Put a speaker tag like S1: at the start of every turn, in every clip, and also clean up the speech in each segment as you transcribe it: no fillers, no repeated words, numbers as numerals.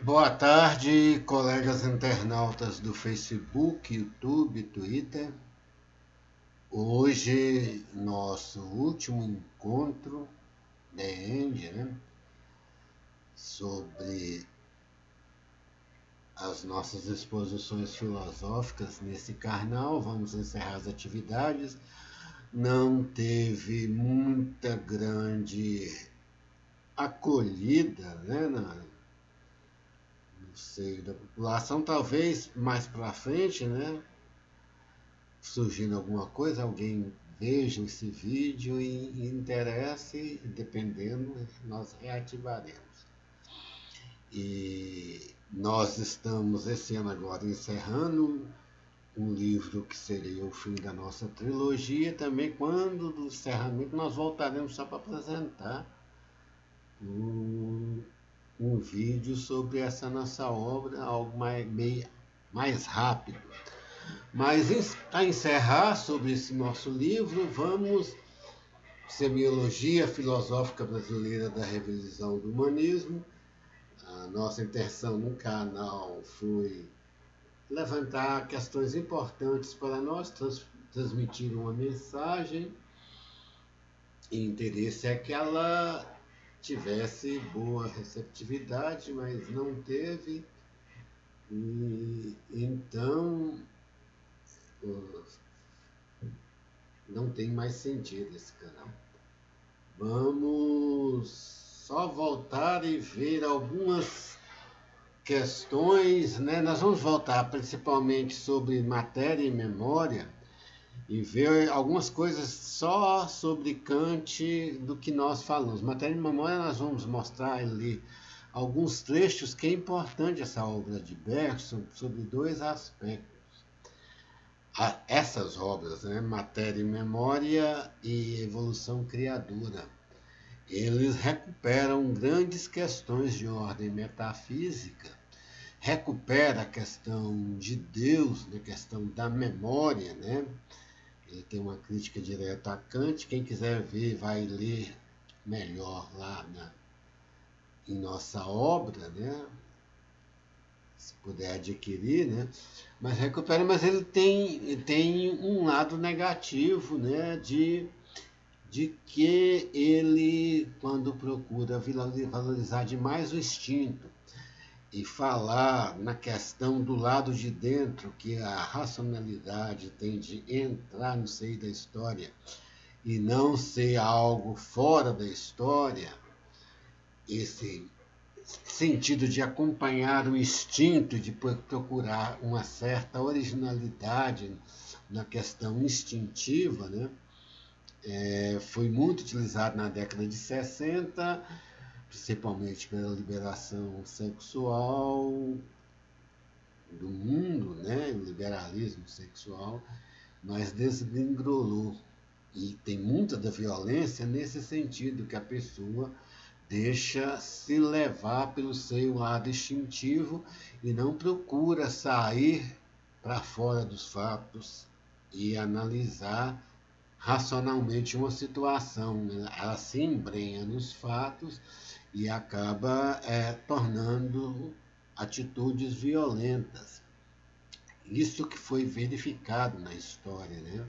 S1: Boa tarde, colegas internautas do Facebook, YouTube, Twitter. Hoje, nosso último encontro, The End, né, sobre as nossas exposições filosóficas nesse carnal. Vamos encerrar as atividades. Não teve muita grande acolhida, né, no seio da população, talvez mais para frente, né, surgindo alguma coisa, alguém veja esse vídeo e interesse, dependendo, nós reativaremos. E nós estamos esse ano agora encerrando um livro que seria o fim da nossa trilogia. Também, quando do encerramento, nós voltaremos só para apresentar um vídeo sobre essa nossa obra, algo mais rápido. Mas, para encerrar sobre esse nosso livro, vamos Semiologia Filosófica Brasileira da Revisão do Humanismo. A nossa intenção no canal foi levantar questões importantes para nós, transmitir uma mensagem, e interesse é que ela tivesse boa receptividade, mas não teve. E então não tem mais sentido esse canal. Vamos só voltar e ver algumas questões, né? Nós vamos voltar principalmente sobre matéria e memória e ver algumas coisas só sobre Kant do que nós falamos. Matéria e memória, nós vamos mostrar e ler alguns trechos que é importante essa obra de Bergson sobre dois aspectos. Essas obras, né? Matéria e memória e evolução criadora, eles recuperam grandes questões de ordem metafísica, recupera a questão de Deus, a questão da memória, né? Ele tem uma crítica direta a Kant. Quem quiser ver, vai ler melhor lá em nossa obra, né? Se puder adquirir, né? Mas recupera, mas ele tem um lado negativo, né? De que ele, quando procura valorizar demais o instinto e falar na questão do lado de dentro, que a racionalidade tem de entrar no seio da história e não ser algo fora da história, esse sentido de acompanhar o instinto, de procurar uma certa originalidade na questão instintiva, né? Foi muito utilizado na década de 60, principalmente pela liberação sexual do mundo, né? O liberalismo sexual, mas desgringolou. E tem muita da violência nesse sentido, que a pessoa deixa se levar pelo seu lado instintivo e não procura sair para fora dos fatos e analisar racionalmente uma situação. Ela se embrenha nos fatos e acaba tornando atitudes violentas. Isso que foi verificado na história, né?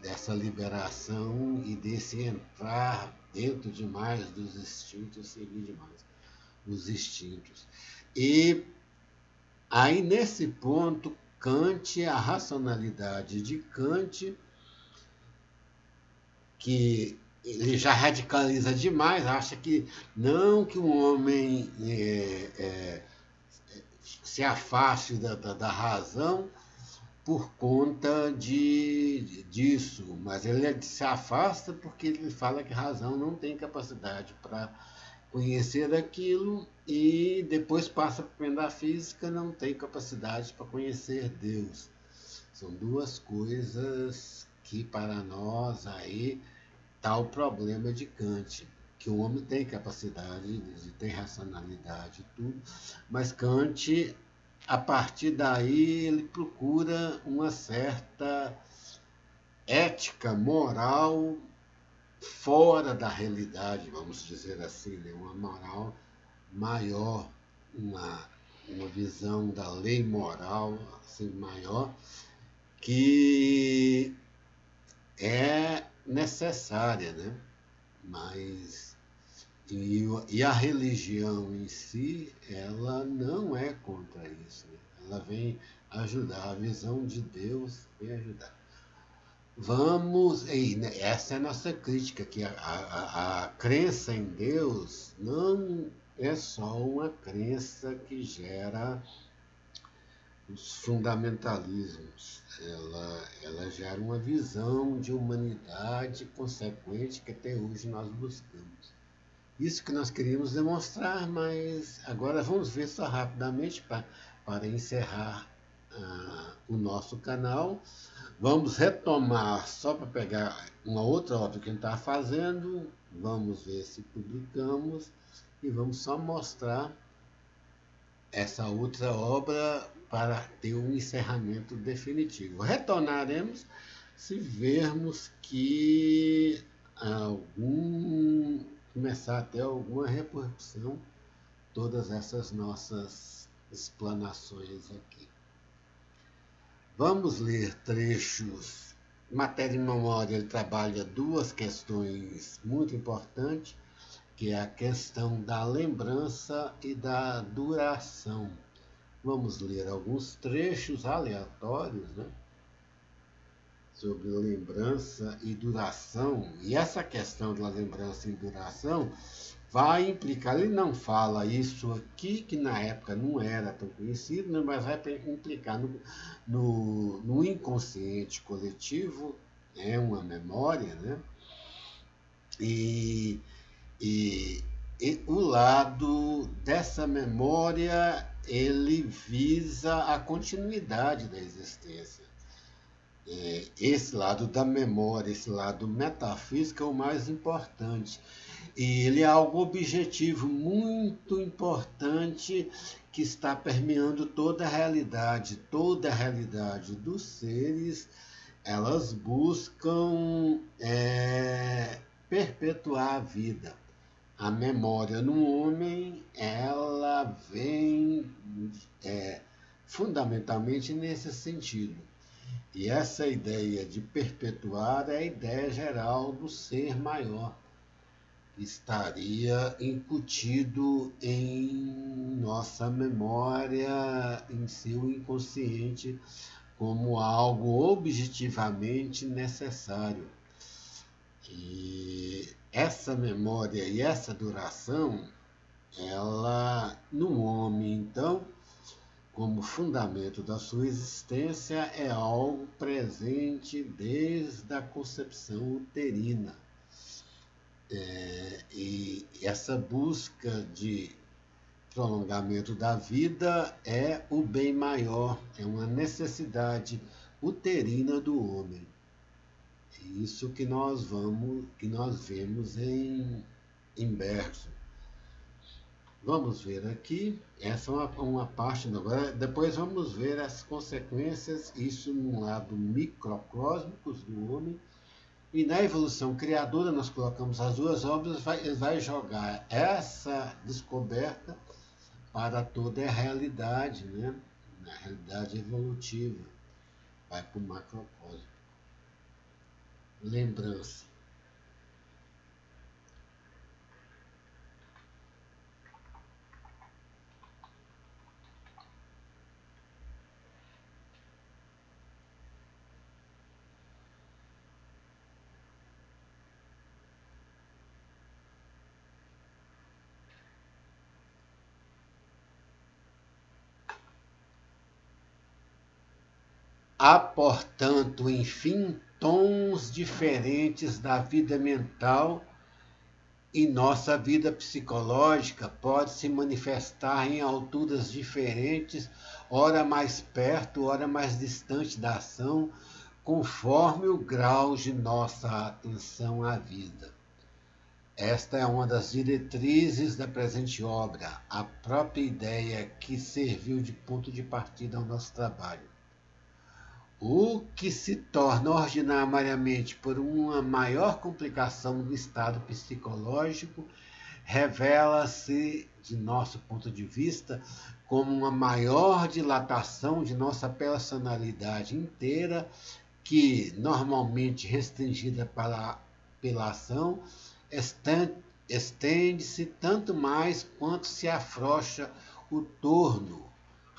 S1: Dessa liberação e desse entrar dentro demais dos instintos, seguir demais os instintos. E aí, nesse ponto, Kant, a racionalidade de Kant, que ele já radicaliza demais, acha que não que o homem se afaste da razão por conta disso, mas ele se afasta porque ele fala que a razão não tem capacidade para conhecer aquilo, e depois passa para a metafísica, não tem capacidade para conhecer Deus. São duas coisas que para nós aí está o problema de Kant, que o homem tem capacidade, tem racionalidade e tudo, mas Kant, a partir daí, ele procura uma certa ética moral fora da realidade, vamos dizer assim, né? Uma moral maior. uma, uma visão da lei moral assim, maior, que é necessária, né? Mas e a religião em si, ela não é contra isso, né? Ela vem ajudar, a visão de Deus vem ajudar. Vamos, e essa é a nossa crítica, que a crença em Deus não é só uma crença que gera os fundamentalismos. Ela gera uma visão de humanidade consequente que até hoje nós buscamos. Isso que nós queríamos demonstrar, mas agora vamos ver só rapidamente para encerrar o nosso canal. Vamos retomar, só para pegar uma outra obra que a gente estava fazendo, vamos ver se publicamos e vamos só mostrar essa outra obra para ter um encerramento definitivo. Retornaremos se vermos que começar a ter alguma repercussão todas essas nossas explanações aqui. Vamos ler trechos. Matéria e memória, ele trabalha duas questões muito importantes, que é a questão da lembrança e da duração. Vamos ler alguns trechos aleatórios, né, sobre lembrança e duração. E essa questão da lembrança e duração vai implicar, ele não fala isso aqui, que na época não era tão conhecido, né, mas vai implicar no inconsciente coletivo, é uma memória, né? E, e, e o lado dessa memória, ele visa a continuidade da existência. Esse lado da memória, esse lado metafísico é o mais importante. E ele é algo objetivo muito importante que está permeando toda a realidade dos seres. Elas buscam perpetuar a vida. A memória no homem, ela vem fundamentalmente nesse sentido. E essa ideia de perpetuar é a ideia geral do ser maior, que estaria incutido em nossa memória, em seu inconsciente, como algo objetivamente necessário. E essa memória e essa duração, ela, no homem, então, como fundamento da sua existência, é algo presente desde a concepção uterina. E essa busca de prolongamento da vida é o bem maior, é uma necessidade uterina do homem. É isso que nós vemos em Bergson. Vamos ver aqui, essa é uma parte, agora depois vamos ver as consequências, isso no lado microcósmico do homem, e na evolução criadora nós colocamos as duas obras, vai jogar essa descoberta para toda a realidade, né? Na realidade evolutiva, vai para o macrocosmo. Lembrança. Há, portanto, enfim, tons diferentes da vida mental e nossa vida psicológica pode se manifestar em alturas diferentes, ora mais perto, ora mais distante da ação, conforme o grau de nossa atenção à vida. Esta é uma das diretrizes da presente obra, a própria ideia que serviu de ponto de partida ao nosso trabalho. O que se torna ordinariamente por uma maior complicação do estado psicológico revela-se, de nosso ponto de vista, como uma maior dilatação de nossa personalidade inteira, que, normalmente restringida pela ação, estende-se tanto mais quanto se afrouxa o torno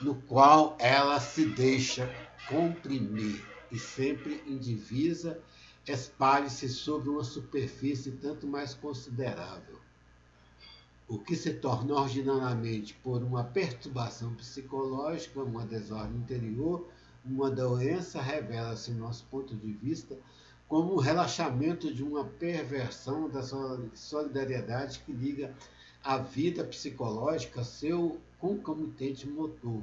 S1: no qual ela se deixa comprimir, e sempre indivisa, espalhe-se sobre uma superfície tanto mais considerável. O que se torna ordinariamente por uma perturbação psicológica, uma desordem interior, uma doença, revela-se, do nosso ponto de vista, como um relaxamento de uma perversão da solidariedade que liga a vida psicológica a seu concomitante motor,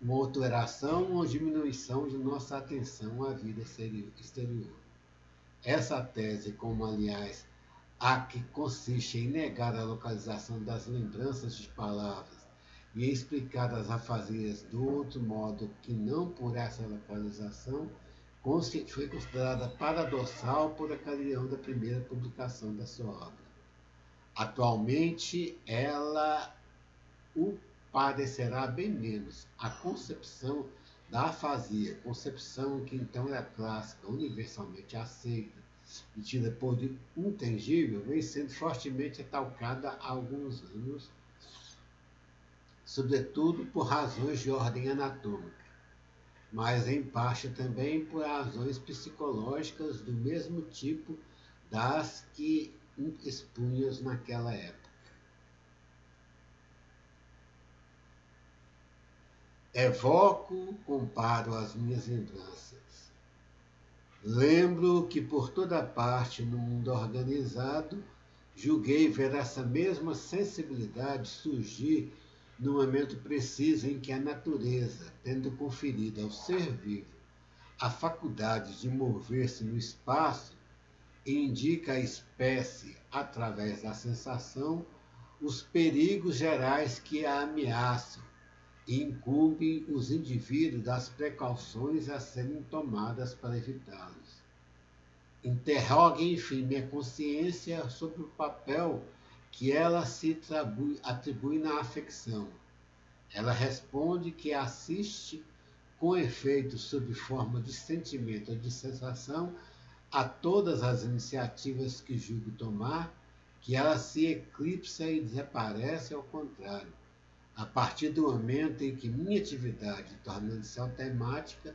S1: uma alteração ou diminuição de nossa atenção à vida exterior. Essa tese, como aliás a que consiste em negar a localização das lembranças de palavras e em explicar as afasias do outro modo que não por essa localização, foi considerada paradoxal por ocasião da primeira publicação da sua obra. Atualmente, ela o padecerá bem menos. A concepção da afasia, concepção que então é clássica, universalmente aceita e tida por intangível, vem sendo fortemente atalcada há alguns anos, sobretudo por razões de ordem anatômica, mas em parte também por razões psicológicas do mesmo tipo das que expunhas naquela época. Evoco, comparo as minhas lembranças. Lembro que por toda parte no mundo organizado, julguei ver essa mesma sensibilidade surgir no momento preciso em que a natureza, tendo conferido ao ser vivo a faculdade de mover-se no espaço, indica à espécie, através da sensação, os perigos gerais que a ameaçam e incumbem os indivíduos das precauções a serem tomadas para evitá-los. Interrogue, enfim, minha consciência sobre o papel que ela se atribui na afecção. Ela responde que assiste com efeito sob forma de sentimento ou de sensação a todas as iniciativas que julgo tomar, que ela se eclipsa e desaparece ao contrário, a partir do momento em que minha atividade, tornando-se automática,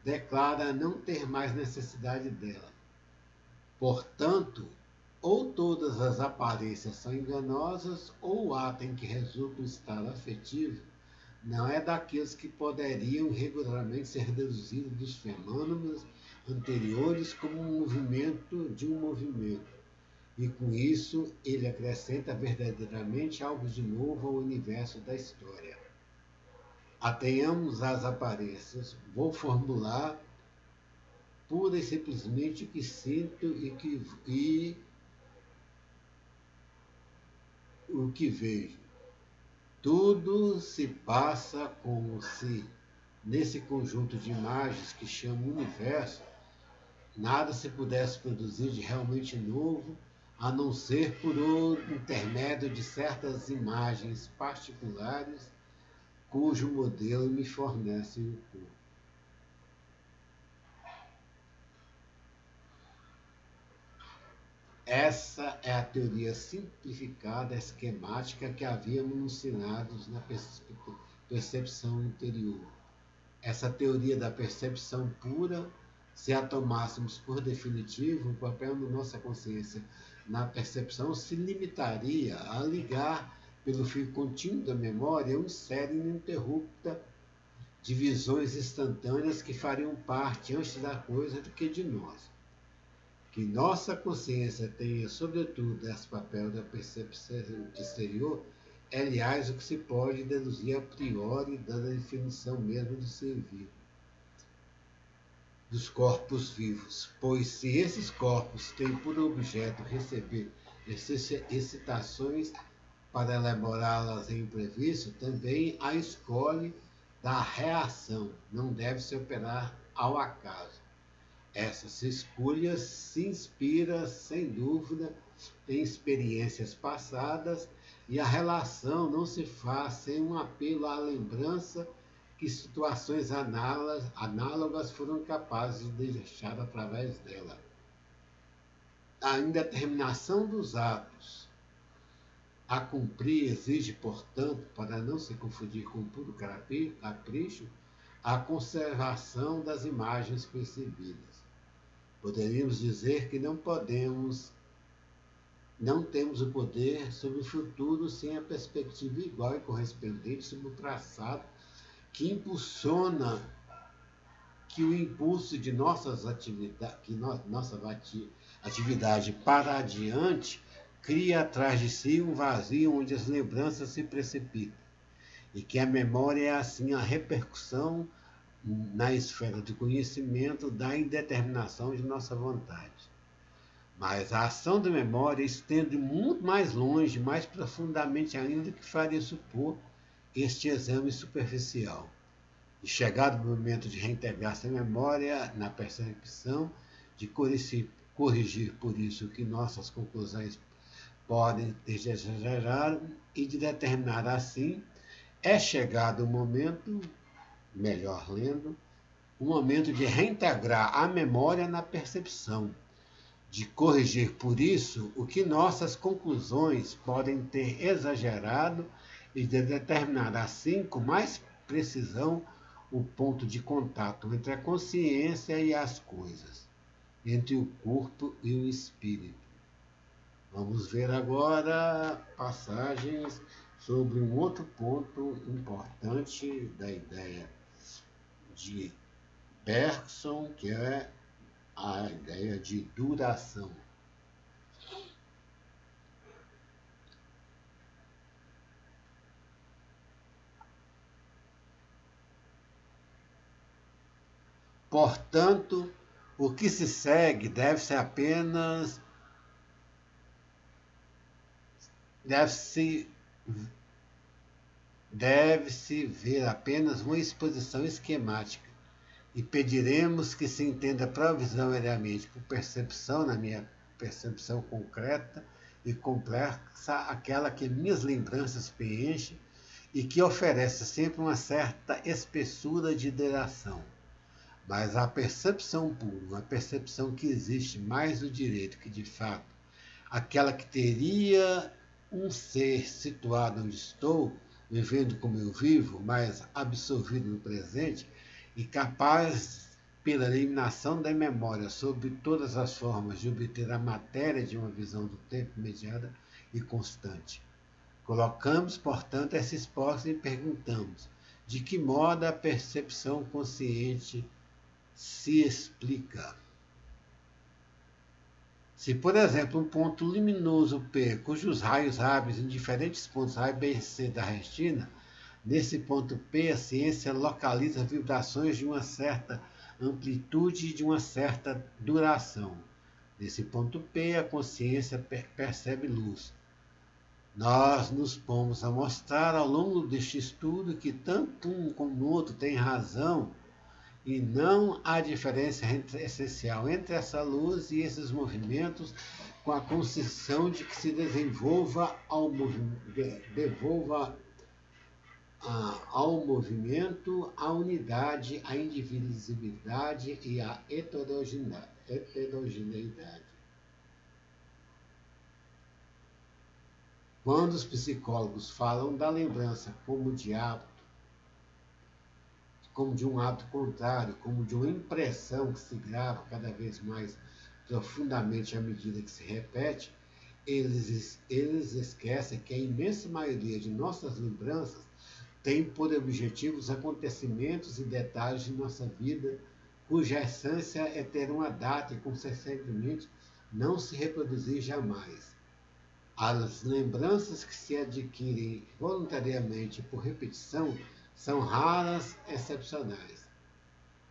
S1: declara não ter mais necessidade dela. Portanto, ou todas as aparências são enganosas, ou o ato em que resulta o estado afetivo não é daqueles que poderiam regularmente ser deduzidos dos fenômenos anteriores como um movimento de um movimento. E com isso ele acrescenta verdadeiramente algo de novo ao universo da história. Atenhamos as aparências. Vou formular pura e simplesmente o que sinto e o que vejo. Tudo se passa como se, nesse conjunto de imagens que chamo universo, nada se pudesse produzir de realmente novo, a não ser por intermédio de certas imagens particulares, cujo modelo me fornece o corpo. Essa é a teoria simplificada, esquemática que havíamos ensinado na percepção interior. Essa teoria da percepção pura, se a tomássemos por definitivo, o papel da nossa consciência na percepção se limitaria a ligar pelo fio contínuo da memória uma série ininterrupta de visões instantâneas que fariam parte antes da coisa do que de nós. Que nossa consciência tenha, sobretudo, esse papel da percepção exterior, é, aliás, o que se pode deduzir a priori da definição mesmo do ser vivo, dos corpos vivos, pois se esses corpos têm por objeto receber excitações para elaborá-las em imprevisto, também a escolhe da reação, não deve se operar ao acaso. Essas escolhas se inspira, sem dúvida, em experiências passadas e a relação não se faz sem um apelo à lembrança que situações análogas foram capazes de deixar através dela. A indeterminação dos atos a cumprir exige, portanto, para não se confundir com puro capricho, a conservação das imagens percebidas. Poderíamos dizer que não temos o poder sobre o futuro sem a perspectiva igual e correspondente sobre o traçado que impulsiona que o impulso de nossa atividade para adiante cria atrás de si um vazio onde as lembranças se precipitam, e que a memória é assim a repercussão na esfera do conhecimento da indeterminação de nossa vontade. Mas a ação da memória estende muito mais longe, mais profundamente ainda, que faria supor este exame superficial. E chegado o momento de reintegrar essa memória na percepção, de corrigir por isso que nossas conclusões podem ter exagerado e de determinar assim, é chegado o momento, melhor lendo, o momento de reintegrar a memória na percepção, de corrigir por isso o que nossas conclusões podem ter exagerado e de determinar assim com mais precisão o ponto de contato entre a consciência e as coisas, entre o corpo e o espírito. Vamos ver agora passagens sobre um outro ponto importante da ideia de Bergson, que é a ideia de duração. Portanto, o que se segue deve-se ver apenas uma exposição esquemática, e pediremos que se entenda provisoriamente por percepção, na minha percepção concreta e complexa, aquela que minhas lembranças preenchem e que oferece sempre uma certa espessura de duração. Mas a percepção pura, uma percepção que existe mais do direito que de fato, aquela que teria um ser situado onde estou, vivendo como eu vivo, mas absorvido no presente e capaz, pela eliminação da memória sobre todas as formas, de obter a matéria de uma visão do tempo imediata e constante. Colocamos, portanto, essa hipótese e perguntamos de que modo a percepção consciente se explica. Se, por exemplo, um ponto luminoso P, cujos raios hábeis em diferentes pontos A e B e C da retina, nesse ponto P a ciência localiza vibrações de uma certa amplitude e de uma certa duração. Nesse ponto P a consciência percebe luz. Nós nos pomos a mostrar ao longo deste estudo que tanto um como o outro tem razão e não há diferença essencial entre essa luz e esses movimentos, com a concessão de que se devolva ao movimento a unidade, a indivisibilidade e a heterogeneidade. Quando os psicólogos falam da lembrança como de um hábito contrário, como de uma impressão que se grava cada vez mais profundamente à medida que se repete, eles esquecem que a imensa maioria de nossas lembranças tem por objetivo os acontecimentos e detalhes de nossa vida, cuja essência é ter uma data e, consequentemente, não se reproduzir jamais. As lembranças que se adquirem voluntariamente por repetição são raras, excepcionais.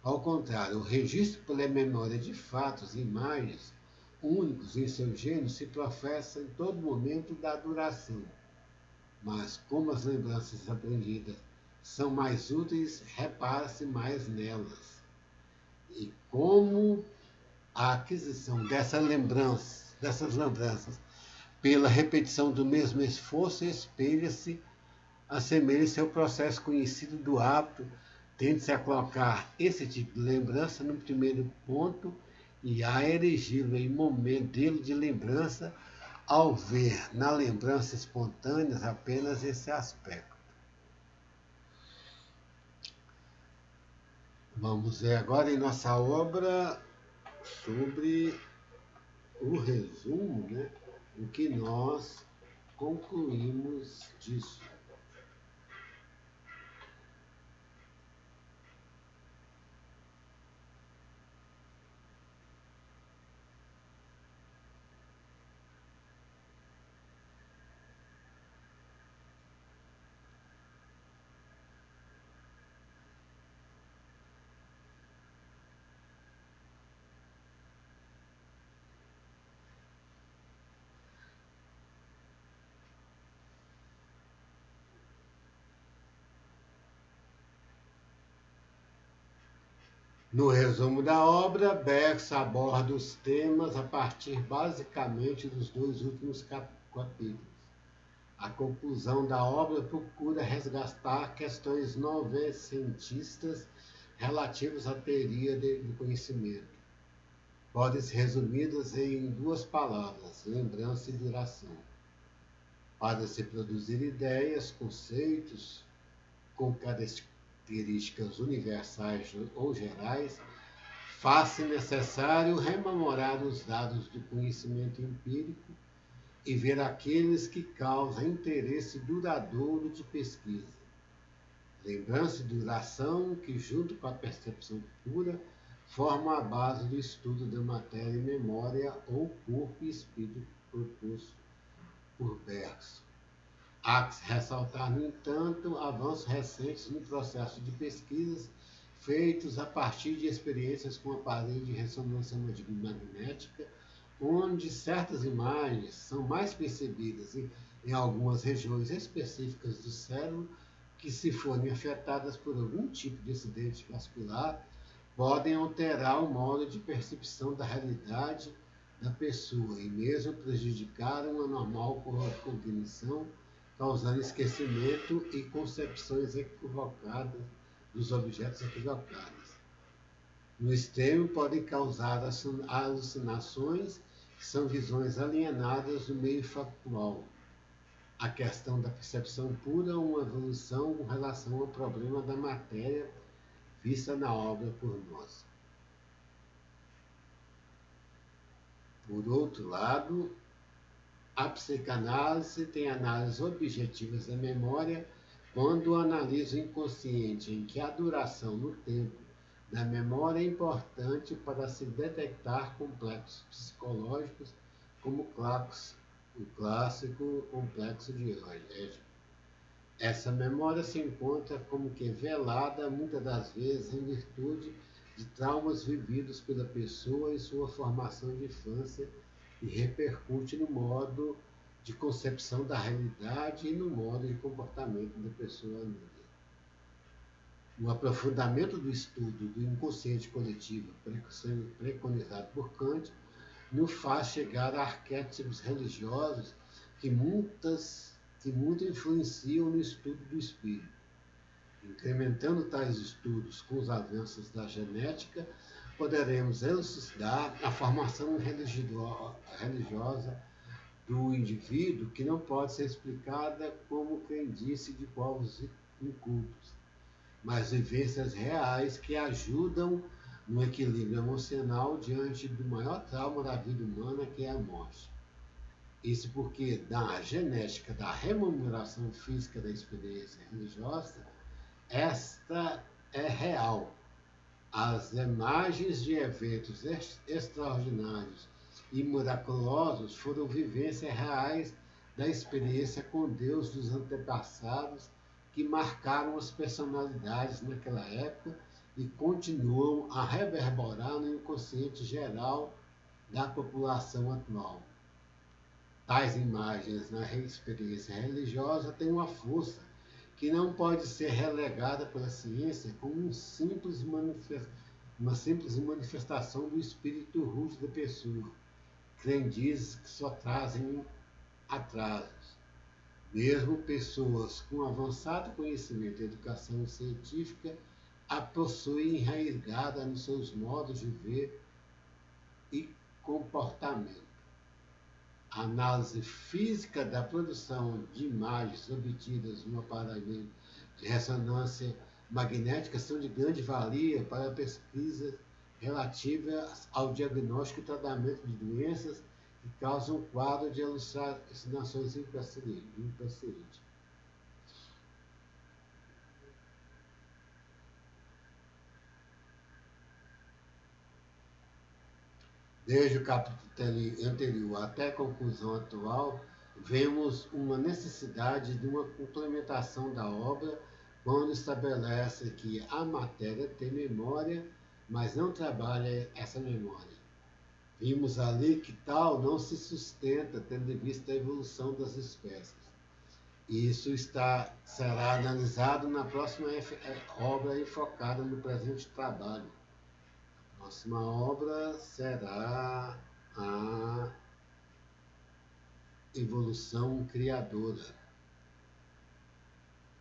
S1: Ao contrário, o registro pela memória de fatos e imagens únicos em seu gênero se professa em todo momento da duração. Mas, como as lembranças aprendidas são mais úteis, repara-se mais nelas. E como a aquisição dessas lembranças Pela repetição do mesmo esforço, assemelha-se ao processo conhecido do hábito, tende-se a colocar esse tipo de lembrança no primeiro ponto e a erigi-lo em modelo de lembrança ao ver na lembrança espontânea apenas esse aspecto. Vamos ver agora em nossa obra sobre o resumo, né, o que nós concluímos disso. No resumo da obra, Bers aborda os temas a partir basicamente dos dois últimos capítulos. A conclusão da obra procura resgatar questões novecentistas relativas à teoria do conhecimento. Podem ser resumidas em duas palavras, lembrança e duração. Para se produzir ideias, conceitos com características universais ou gerais, faz-se necessário rememorar os dados do conhecimento empírico e ver aqueles que causam interesse duradouro de pesquisa. Lembrança e duração que, junto com a percepção pura, formam a base do estudo da matéria e memória ou corpo e espírito proposto por Bergson. Há que ressaltar, no entanto, avanços recentes no processo de pesquisas feitos a partir de experiências com aparelho de ressonância magnética, onde certas imagens são mais percebidas em algumas regiões específicas do cérebro que, se forem afetadas por algum tipo de acidente vascular, podem alterar o modo de percepção da realidade da pessoa e mesmo prejudicar uma normal cognição, causando esquecimento e concepções equivocadas dos objetos equivocados. No extremo, podem causar alucinações, que são visões alienadas do meio factual. A questão da percepção pura é uma evolução com relação ao problema da matéria vista na obra por nós. Por outro lado, a psicanálise tem análises objetivas da memória quando analisa o inconsciente, em que a duração no tempo da memória é importante para se detectar complexos psicológicos, como o clássico complexo de Édipo. Essa memória se encontra como que velada, muitas das vezes, em virtude de traumas vividos pela pessoa em sua formação de infância e repercute no modo de concepção da realidade e no modo de comportamento da pessoa negra. O aprofundamento do estudo do inconsciente coletivo preconizado por Kant nos faz chegar a arquétipos religiosos que muito influenciam no estudo do espírito. Incrementando tais estudos com os avanços da genética, poderemos elucidar a formação religiosa do indivíduo, que não pode ser explicada como crendice de povos incultos, mas vivências reais que ajudam no equilíbrio emocional diante do maior trauma da vida humana, que é a morte. Isso porque, da genética da rememoração física da experiência religiosa, esta é real. As imagens de eventos extraordinários e miraculosos foram vivências reais da experiência com Deus dos antepassados que marcaram as personalidades naquela época e continuam a reverberar no inconsciente geral da população atual. Tais imagens na experiência religiosa têm uma força que não pode ser relegada pela ciência como uma simples manifestação do espírito rude da pessoa, crendices que só trazem atrasos. Mesmo pessoas com avançado conhecimento e educação científica a possuem enraizada nos seus modos de ver e comportamento. A análise física da produção de imagens obtidas no aparelho de ressonância magnética são de grande valia para pesquisas relativas ao diagnóstico e tratamento de doenças que causam quadro de alucinações em paciente. Desde o capítulo anterior até a conclusão atual, vemos uma necessidade de uma complementação da obra quando estabelece que a matéria tem memória, mas não trabalha essa memória. Vimos ali que tal não se sustenta, tendo em vista a evolução das espécies. Isso será analisado na próxima obra enfocada no presente trabalho. A próxima obra será a evolução criadora.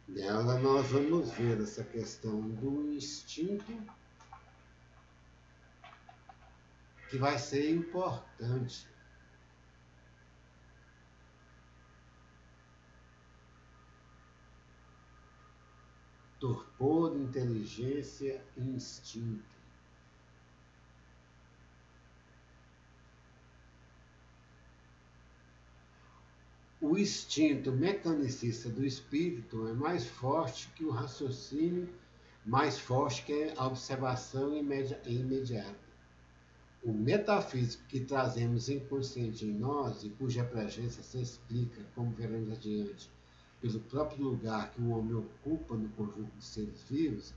S1: Nela nós vamos ver essa questão do instinto, que vai ser importante. Torpor, inteligência e instinto. O instinto mecanicista do espírito é mais forte que o raciocínio, mais forte que a observação imediata. O metafísico que trazemos inconsciente em nós e cuja presença se explica, como veremos adiante, pelo próprio lugar que o homem ocupa no conjunto de seres vivos,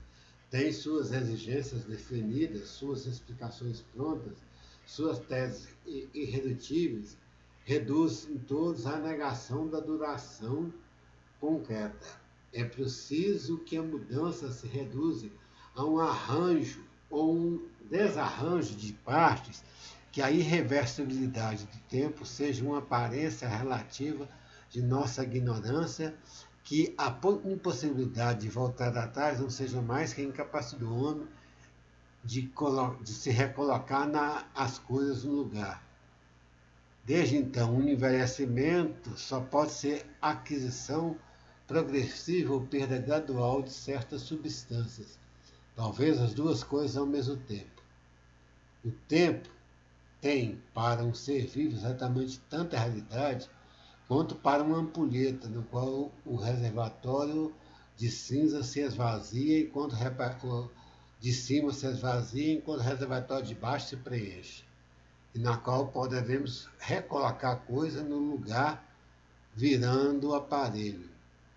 S1: tem suas exigências definidas, suas explicações prontas, suas teses irredutíveis, reduz em todos à negação da duração concreta. É preciso que a mudança se reduza a um arranjo ou um desarranjo de partes, que a irreversibilidade do tempo seja uma aparência relativa de nossa ignorância, que a impossibilidade de voltar atrás não seja mais que a incapacidade do homem de se recolocar as coisas no lugar. Desde então, o envelhecimento só pode ser aquisição progressiva ou perda gradual de certas substâncias, talvez as duas coisas ao mesmo tempo. O tempo tem para um ser vivo exatamente tanta realidade quanto para uma ampulheta, no qual o reservatório de cinza se esvazia enquanto de cima se esvazia enquanto o reservatório de baixo se preenche, e na qual podemos recolocar a coisa no lugar virando o aparelho.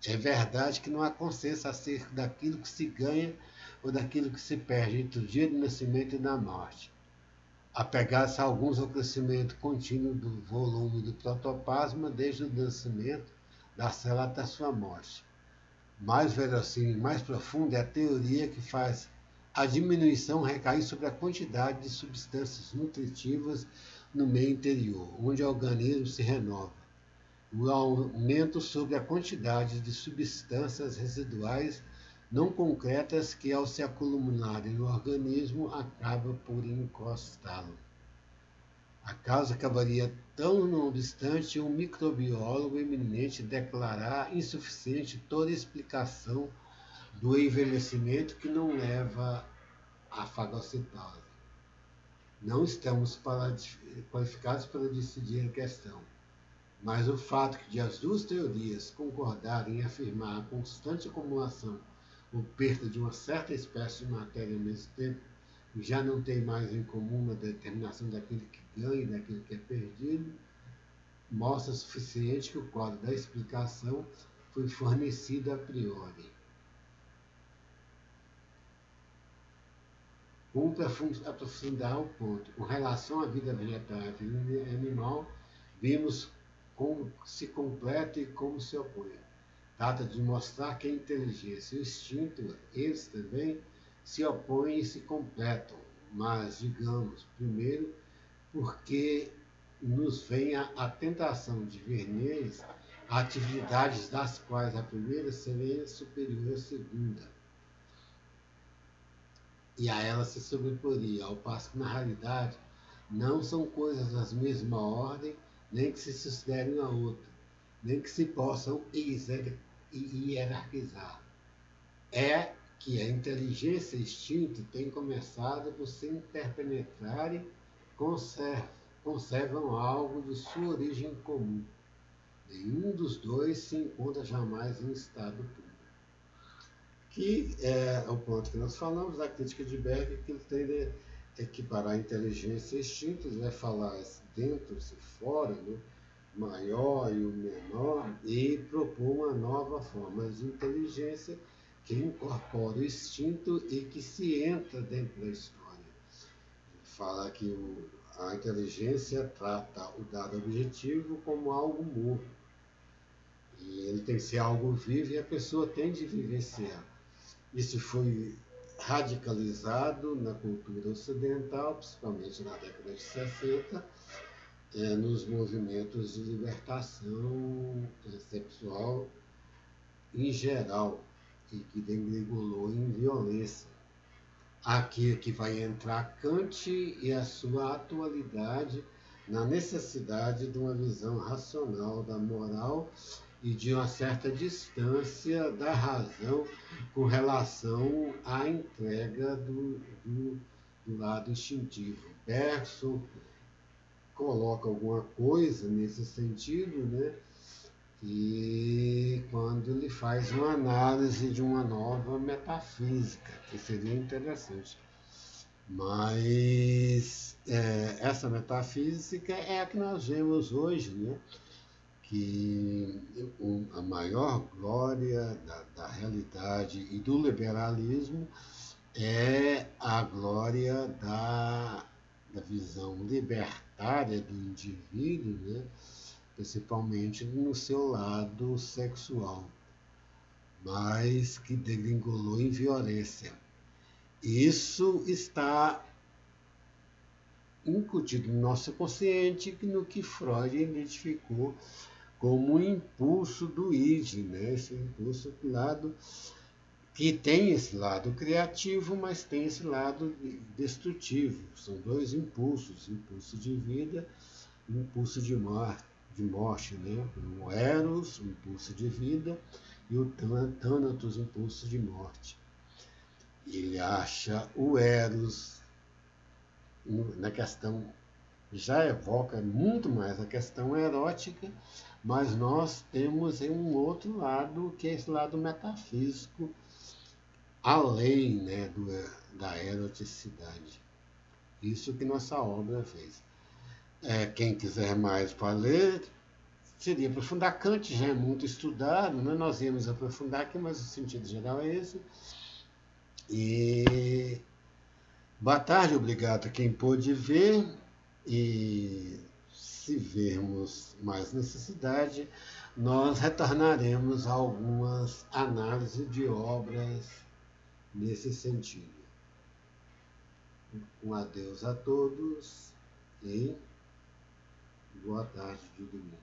S1: É verdade que não há consenso acerca daquilo que se ganha ou daquilo que se perde entre o dia do nascimento e da morte. Apegar-se a alguns ao crescimento contínuo do volume do protoplasma desde o nascimento da célula até sua morte. Mais verossímil e mais profunda é a teoria que faz a diminuição recair sobre a quantidade de substâncias nutritivas no meio interior, onde o organismo se renova. O aumento sobre a quantidade de substâncias residuais não concretas que, ao se acumularem no organismo, acaba por encostá-lo. A causa acabaria tão, não obstante, um microbiólogo eminente declarar insuficiente toda explicação do envelhecimento que não leva à fagocitose. Não estamos qualificados para decidir a questão, mas o fato de as duas teorias concordarem em afirmar a constante acumulação ou perda de uma certa espécie de matéria ao mesmo tempo, já não tem mais em comum a determinação daquilo que ganha e daquilo que é perdido, mostra suficiente que o quadro da explicação foi fornecido a priori. Cumpre aprofundar o ponto. Com relação à vida vegetal e à vida animal, vimos como se completa e como se opõe. Trata de mostrar que a inteligência e o instinto, eles também se opõem e se completam, mas, digamos, primeiro, porque nos vem a tentação de ver neles atividades das quais a primeira seria superior à segunda, e a ela se sobreporia, ao passo que na realidade não são coisas da mesma ordem, nem que se sucedem a outra, nem que se possam hierarquizar. É que a inteligência e instinto têm começado por se interpenetrarem, conservam algo de sua origem comum. Nenhum dos dois se encontra jamais em estado puro. Que é o ponto que nós falamos da crítica de Berg, que ele tem de equiparar a inteligência e instintos, vai falar dentro e fora, né? Maior e o menor, e propor uma nova forma de inteligência que incorpora o instinto e que se entra dentro da história. Fala que a inteligência trata o dado objetivo como algo morto. E ele tem que ser algo vivo e a pessoa tem de vivenciar. Isso foi radicalizado na cultura ocidental, principalmente na década de 60, nos movimentos de libertação sexual em geral, e que degringolou em violência. Aqui é que vai entrar Kant e a sua atualidade na necessidade de uma visão racional da moral e de uma certa distância da razão com relação à entrega do lado instintivo. Bergson coloca alguma coisa nesse sentido, né? E quando ele faz uma análise de uma nova metafísica, que seria interessante. Mas essa metafísica é a que nós vemos hoje, né? Que a maior glória da realidade e do liberalismo é a glória da visão libertária do indivíduo, né? Principalmente no seu lado sexual, mas que degringolou em violência. Isso está incutido no nosso consciente, no que Freud identificou como um impulso do id, né? Esse impulso do lado que tem esse lado criativo, mas tem esse lado destrutivo. São dois impulsos, impulso de vida e impulso de morte, né? O Eros, o impulso de vida, e o Thanatos, o impulso de morte. Ele acha o Eros na questão, já evoca muito mais a questão erótica, mas nós temos um outro lado, que é esse lado metafísico, além, né, da eroticidade. Isso que nossa obra fez. Quem quiser mais para ler, seria aprofundar. Kant já é muito estudado, né? Nós íamos aprofundar aqui, mas o sentido geral é esse. E boa tarde, obrigado a quem pôde ver, e se vermos mais necessidade, nós retornaremos a algumas análises de obras nesse sentido. Um adeus a todos e boa tarde de domingo.